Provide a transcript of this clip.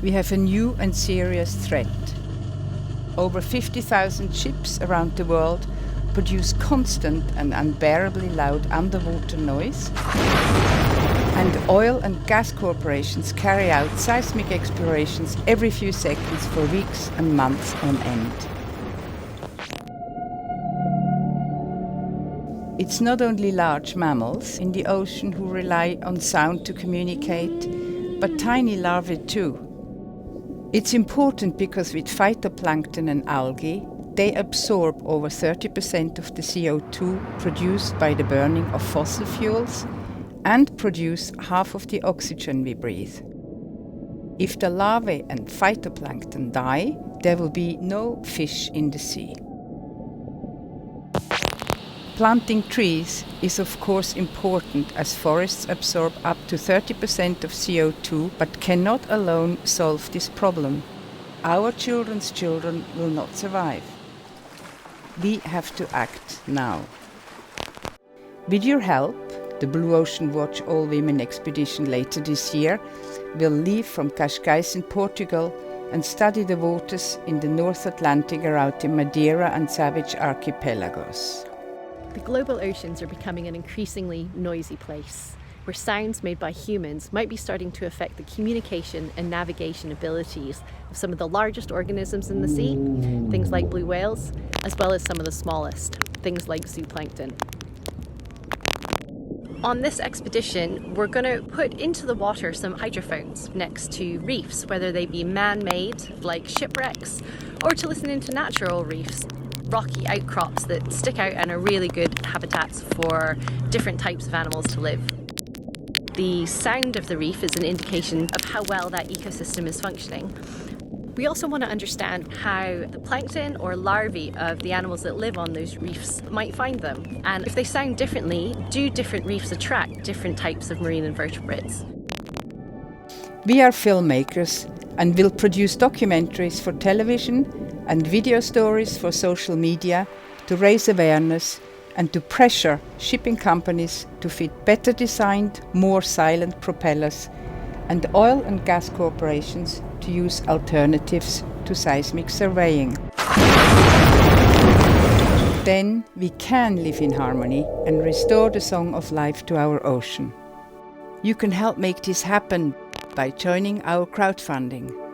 We have a new and serious threat. Over 50,000 ships around the world produce constant and unbearably loud underwater noise, and oil and gas corporations carry out seismic explorations every few seconds for weeks and months on end. It's not only large mammals in the ocean who rely on sound to communicate, but tiny larvae too. It's important because with phytoplankton and algae, they absorb over 30% of the CO2 produced by the burning of fossil fuels and produce half of the oxygen we breathe. If the larvae and phytoplankton die, there will be no fish in the sea. Planting trees is of course important, as forests absorb up to 30% of CO2 but cannot alone solve this problem. Our children's children will not survive. We have to act now. With your help, the Blue Ocean Watch All-Women Expedition later this year will leave from Cascais in Portugal and study the waters in the North Atlantic around the Madeira and Savage archipelagos. The global oceans are becoming an increasingly noisy place, where sounds made by humans might be starting to affect the communication and navigation abilities of some of the largest organisms in the sea, things like blue whales, as well as some of the smallest, things like zooplankton. On this expedition, we're going to put into the water some hydrophones next to reefs, whether they be man-made, like shipwrecks, or to listen into natural reefs, rocky outcrops that stick out and are really good habitats for different types of animals to live. The sound of the reef is an indication of how well that ecosystem is functioning. We also want to understand how the plankton or larvae of the animals that live on those reefs might find them. And if they sound differently, do different reefs attract different types of marine invertebrates? We are filmmakers and will produce documentaries for television and video stories for social media to raise awareness and to pressure shipping companies to fit better designed, more silent propellers, and oil and gas corporations to use alternatives to seismic surveying. Then we can live in harmony and restore the song of life to our ocean. You can help make this happen by joining our crowdfunding.